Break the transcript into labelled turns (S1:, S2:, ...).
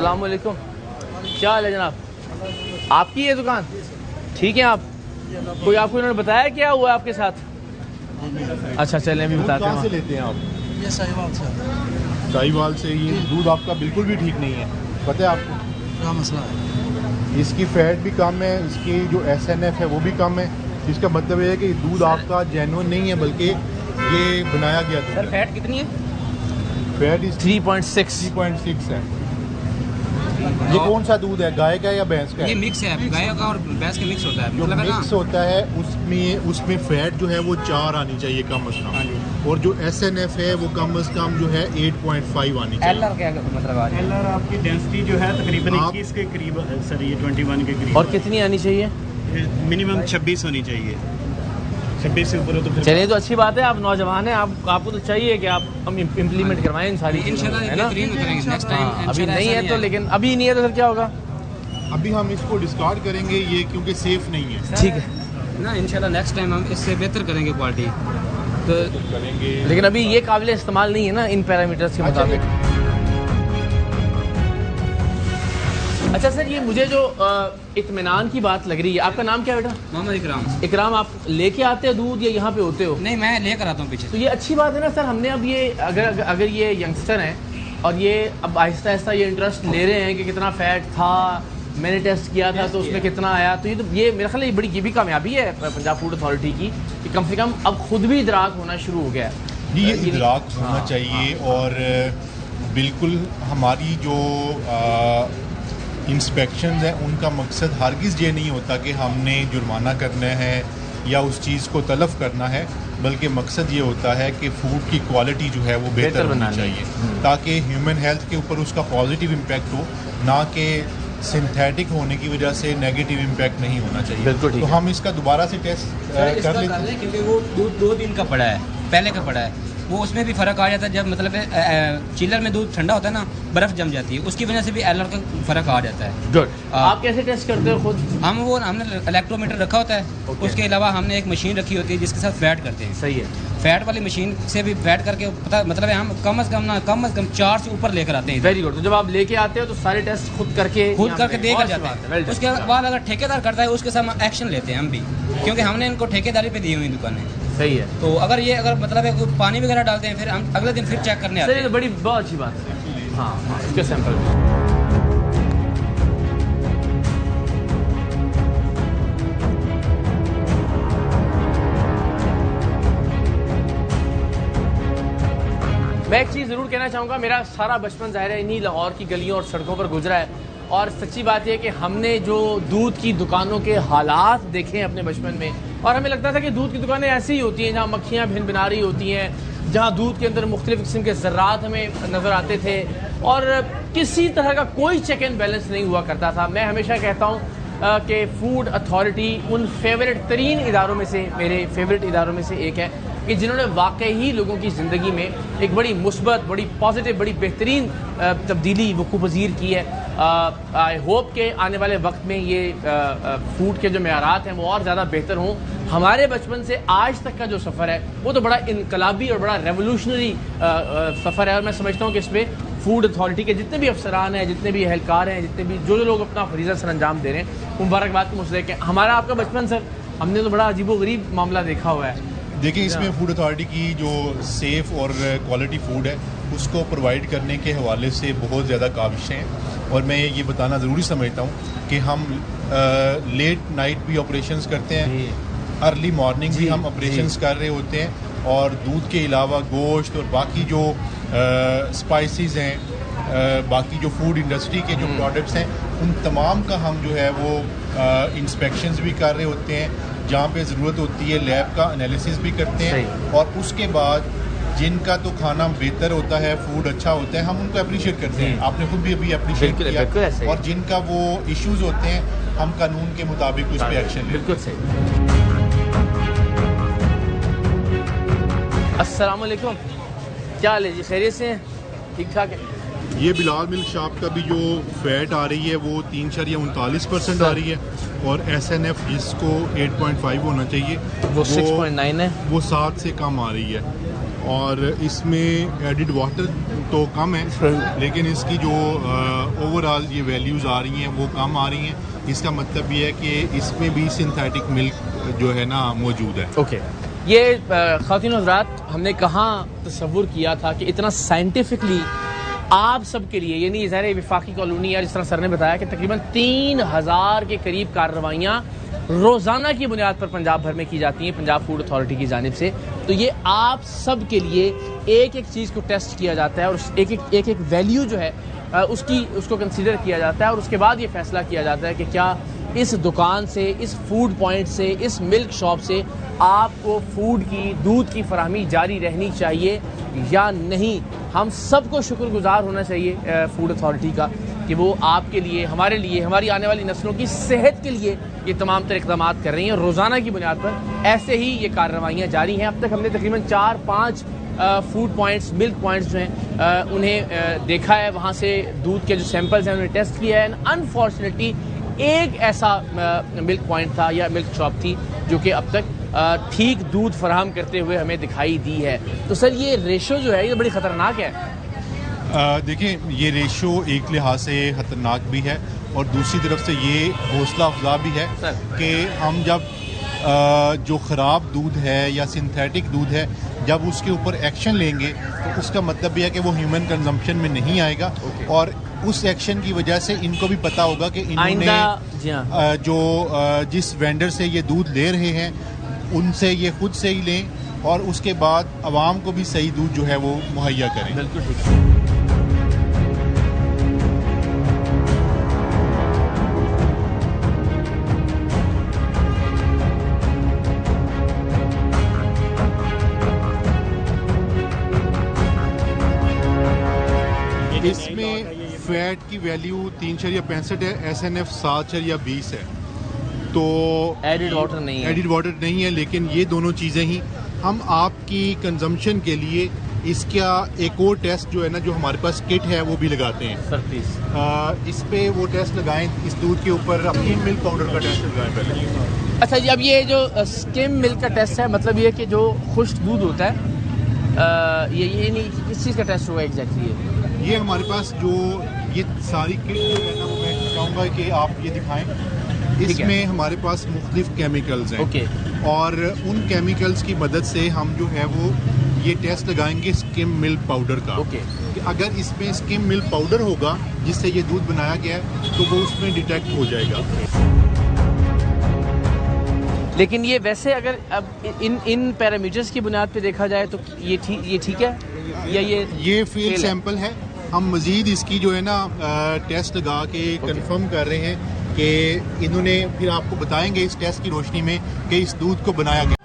S1: अस्सलाम वालेकुम, क्या हाल है जनाब? आपकी ये दुकान ठीक है? आप कोई आपको इन्होंने बताया क्या हुआ आपके साथ? अच्छा चलें अभी बताते हैं।
S2: कहाँ से लेते हैं आप?
S3: ये साहिवाल से।
S2: साहिवाल से। ये दूध आपका बिल्कुल भी ठीक नहीं है, पता है आपको
S3: क्या मसला है?
S2: इसकी फैट भी कम है, इसकी जो SNF है वो भी कम है। इसका मतलब ये है कि दूध आपका जेन्युइन नहीं है, बल्कि ये बनाया गया था।
S1: सर फैट कितनी है?
S2: फैट इस
S1: 3.6
S2: 3.6 है। ये कौन सा दूध है, गाय का या भैंस का?
S4: ये मिक्स है, गाय का और भैंस का मिक्स होता है।
S2: जो
S4: मतलब
S2: मिक्स होता है उसमें फैट जो है वो 4 आनी चाहिए कम अज़ कम, और जो SNF है वो कम अज़ कम जो है 8.5 आनी चाहिए।
S4: एलआर क्या मतलब?
S5: एलआर आपकी डेंसिटी जो है तकरीबन 21 के करीब सर, ये 21 के करीब।
S1: और कितनी आनी चाहिए?
S5: मिनिमम 26 होनी चाहिए। 26 से ऊपर हो तो फिर
S1: चलिए तो अच्छी बात है, आप नौजवान हैं, आपको तो चाहिए कि आप हम इम्प्लीमेंट करवाएं इन सारी चीज़ों को, है ना?
S4: बेहतरीन करेंगे नेक्स्ट टाइम।
S1: हाँ, अभी नहीं है तो, लेकिन अभी नहीं है तो फिर क्या होगा?
S2: अभी हम इसको डिस्कार्ड करेंगे ये, क्योंकि सेफ नहीं है।
S1: ठीक है
S4: ना, इंशाल्लाह नेक्स्ट टाइम हम इससे बेहतर करेंगे क्वालिटी तो।
S2: करेंगे,
S1: लेकिन अभी ये काबिल इस्तेमाल नहीं है ना इन पैरामीटर्स के मुताबिक। अच्छा सर, ये मुझे जो इत्मीनान की बात लग रही है, आपका नाम क्या है बेटा?
S4: मोहम्मद इकराम।
S1: इकराम, आप लेके आते हो दूध या यहाँ पे होते हो?
S4: नहीं, मैं लेकर आता हूँ पीछे।
S1: तो ये अच्छी बात है ना सर। हमने अब ये अगर ये यंगस्टर हैं और ये अब आहिस्ता आहिस्ता ये इंटरेस्ट ले रहे हैं कि कितना फ़ैट था, मैंने टेस्ट किया था तो उसमें कितना आया, तो ये मेरा ख्याल है ये भी कामयाबी है पंजाब फूड अथॉरिटी की कि कम से कम अब खुद भी इदराक होना शुरू हो गया है।
S2: ये इदराक होना
S1: हाँ,
S2: चाहिए। और बिल्कुल हमारी जो इंस्पेक्शंस हैं उनका मकसद हरगिज़ ये नहीं होता कि हमने जुर्माना करना है या उस चीज़ को तलफ करना है, बल्कि मकसद ये होता है कि फ़ूड की क्वालिटी जो है वो बेहतर होनी चाहिए, ताकि ह्यूमन हेल्थ के ऊपर उसका पॉजिटिव इम्पैक्ट हो, ना कि सिंथेटिक होने की वजह से नेगेटिव इम्पैक्ट नहीं होना चाहिए।
S1: बिल्कुल ठीक
S2: तो
S1: है।
S2: हम इसका दोबारा से टेस्ट कर लेते हैं,
S4: क्योंकि वो दूध 2 दिन का पड़ा है, पहले का पड़ा है, वो उसमें भी फ़र्क आ जाता है। जब मतलब चिल्लर में दूध ठंडा होता है ना, बर्फ़ जम जाती है, उसकी वजह से भी एलआर का फ़र्क आ जाता है।
S1: गुड। आप कैसे टेस्ट करते हो खुद?
S4: हमने इलेक्ट्रोमीटर रखा होता है।
S1: Okay.
S4: उसके अलावा हमने एक मशीन रखी होती है जिसके साथ फैट करते हैं।
S1: सही है।
S4: फैट वाली मशीन से भी फैट करके पता मतलब है, हम कम से कम 4 से ऊपर लेकर आते हैं।
S1: Very good. तो जब आप लेके आते हो तो सारे टेस्ट खुद करके
S4: देकर जाते
S1: बहुत
S4: हैं।
S1: अच्छी
S4: उसके बाद अगर ठेकेदार करता है उसके साथ एक्शन लेते हैं हम भी, क्योंकि हमने इनको ठेकेदारी पे दी हुई दुकानें।
S1: सही है।
S4: तो अगर मतलब है कोई पानी वगैरह डालते हैं, फिर हम अगले दिन फिर चेक करने आते
S1: सही,
S4: हैं।
S1: तो बहुत अच्छी बात है। हाँ, इसके सैंपल। मैं एक चीज़ ज़रूर कहना चाहूँगा, मेरा सारा बचपन ज़ाहिर है इन्हीं लाहौर की गलियों और सड़कों पर गुजरा है, और सच्ची बात यह है कि हमने जो दूध की दुकानों के हालात देखे हैं अपने बचपन में, और हमें लगता था कि दूध की दुकानें ऐसी ही होती हैं जहाँ मक्खियाँ भिन भिना रही होती हैं, जहाँ दूध के अंदर मुख्तलिफ़ किस्म के ज़र्रात हमें नज़र आते थे, और किसी तरह का कोई चेक एंड बैलेंस नहीं हुआ करता था। मैं हमेशा कहता हूँ कि फूड अथॉरिटी उन फेवरेट तरीन इदारों में से, मेरे फेवरेट इदारों में से एक है कि जिन्होंने वाकई ही लोगों की ज़िंदगी में एक बड़ी मुस्बत, बड़ी पॉजिटिव, बड़ी बेहतरीन तब्दीली वक़ूफ़ पज़ीर की है। आई होप के आने वाले वक्त में ये फूड के जो मेयारात हैं वो और ज़्यादा बेहतर हों। हमारे बचपन से आज तक का जो सफ़र है वो तो बड़ा इनकलाबी और बड़ा रेवोल्यूशनरी सफ़र है, और मैं समझता हूँ कि इसमें फूड अथॉरिटी के जितने भी अफसरान हैं, जितने भी एहलकार हैं, जितने भी जो लोग अपना फरीज़ा सर अंजाम दे रहे हैं, मुबारकबाद के मुस्तहिक़ हैं। हमारा आपका बचपन सर, हमने तो बड़ा अजीबोगरीब मामला देखा हुआ है।
S2: देखिए इसमें फूड अथॉरिटी की जो सेफ़ और क्वालिटी फूड है उसको प्रोवाइड करने के हवाले से बहुत ज़्यादा काविशें हैं, और मैं ये बताना ज़रूरी समझता हूँ कि हम लेट नाइट भी ऑपरेशंस करते हैं, अर्ली मॉर्निंग भी हम ऑपरेशंस कर रहे होते हैं, और दूध के अलावा गोश्त और बाकी जो स्पाइसेस हैं, बाकी जो फूड इंडस्ट्री के जो प्रोडक्ट्स हैं, उन तमाम का हम जो है वो इंस्पेक्शंस भी कर रहे होते हैं, जहाँ पे ज़रूरत होती है लैब का एनालिसिस भी करते हैं, और उसके बाद जिनका तो खाना बेहतर होता है, फूड अच्छा होता है, हम उनको अप्रिशिएट करते हैं। आपने खुद भी अभी अप्रिशिएट किया, और जिनका वो इश्यूज़ होते हैं हम कानून के मुताबिक उस पर एक्शन लेते हैं।
S1: बिल्कुल सही। अस्सलाम वालेकुम, क्या हाल है जी? खैरियत से हैं? ठीक ठाक है।
S2: ये बिलाल मिल्क शॉप का भी जो फैट आ रही है वो 3.39% आ रही है, और SNF जिसको 8.5 होना चाहिए
S1: वो 6.9 है,
S2: वो 7 से कम आ रही है, और इसमें एडिड वाटर तो कम है, लेकिन इसकी जो ओवरऑल ये वैल्यूज़ आ रही हैं वो कम आ रही हैं। इसका मतलब ये है कि इसमें भी सिंथेटिक मिल्क जो है ना मौजूद है।
S1: ओके, ये ख़वातीन हज़रात, हमने कहाँ तसव्वुर किया था कि इतना साइंटिफिकली आप सब के लिए, यानी ज़ाहिर वफाकी कॉलोनी या जिस तरह सर ने बताया कि तकरीबन 3000 के करीब कार्रवाइयाँ रोज़ाना की बुनियाद पर पंजाब भर में की जाती हैं पंजाब फूड अथॉरिटी की जानिब से। तो ये आप सब के लिए एक एक चीज़ को टेस्ट किया जाता है और एक एक वैल्यू जो है उसको कंसीडर किया जाता है और उसके बाद ये फ़ैसला किया जाता है कि क्या इस दुकान से, इस फूड पॉइंट से, इस मिल्क शॉप से आपको फूड की, दूध की फराहमी जारी रहनी चाहिए या नहीं। हम सबको शुक्रगुजार होना चाहिए फूड अथॉरिटी का कि वो आपके लिए, हमारे लिए, हमारी आने वाली नस्लों की सेहत के लिए ये तमाम तर इक़दाम कर रही हैं। रोज़ाना की बुनियाद पर ऐसे ही ये कार्रवाइयाँ जारी हैं। अब तक हमने तकरीबन 4-5 फूड पॉइंट्स, मिल्क पॉइंट्स जो हैं उन्हें देखा है, वहाँ से दूध के जो सैंपल्स हैं उन्हें टेस्ट किया है। अनफॉर्चुनेटली एक ऐसा मिल्क पॉइंट था या मिल्क शॉप थी जो कि अब तक ठीक दूध फराहम करते हुए हमें दिखाई दी है। तो सर ये रेशो जो है ये बड़ी ख़तरनाक है।
S2: देखिए, ये रेशो एक लिहाज से ख़तरनाक भी है और दूसरी तरफ से ये हौसला अफजा भी है कि हम जब जो ख़राब दूध है या सिंथेटिक दूध है, जब उसके ऊपर एक्शन लेंगे तो उसका मतलब ये है कि वो ह्यूमन कंजम्पशन में नहीं आएगा। और उस एक्शन की वजह से इनको भी पता होगा कि इन्होंने जो जिस वेंडर से ये दूध ले रहे हैं उनसे ये खुद से ही लें और उसके बाद आवाम को भी सही दूध जो है वो मुहैया करें।
S1: बिल्कुल ठीक।
S2: इसमें फैट की वैल्यू 3.65 है, SNF 7.20 है। तो
S1: एडिड वाटर नहीं है,
S2: एडिड वाटर नहीं है, लेकिन ये दोनों चीज़ें ही हम आपकी कंजम्पशन के लिए इसका एक और टेस्ट जो है ना, जो हमारे पास किट है वो भी लगाते हैं।
S1: सर प्लीज़
S2: इस पे वो टेस्ट लगाएं, इस दूध के ऊपर अपनी मिल्क पाउडर का टेस्ट लगाएं पहले।
S1: अच्छा जी, अब ये जो स्किम मिल्क का टेस्ट है, मतलब ये कि जो खुश्क दूध होता है, ये नहीं किस चीज़ का टेस्ट हुआ एग्जैक्टली?
S2: ये हमारे पास जो ये सारी किट जो है ना, मैं चाहूँगा कि आप ये दिखाएं। इसमें हमारे पास मुख्तलिफ केमिकल्स हैं।
S1: ओके।
S2: और उन केमिकल्स की मदद से हम जो है वो ये टेस्ट लगाएंगे स्किम मिल्क पाउडर का।
S1: ओके।
S2: कि अगर इसमें स्किम मिल्क पाउडर होगा जिससे ये दूध बनाया गया है तो वो उसमें डिटेक्ट हो जाएगा।
S1: लेकिन ये वैसे अगर अब इन पैरामीटर्स की बुनियाद पे देखा जाए तो ये ठीक है या
S2: ये फील्ड सैंपल है। हम मज़ीद इसकी जो है ना टेस्ट लगा के कंफर्म कर रहे हैं कि इन्होंने फिर आपको बताएंगे इस टेस्ट की रोशनी में कि इस दूध को बनाया गया।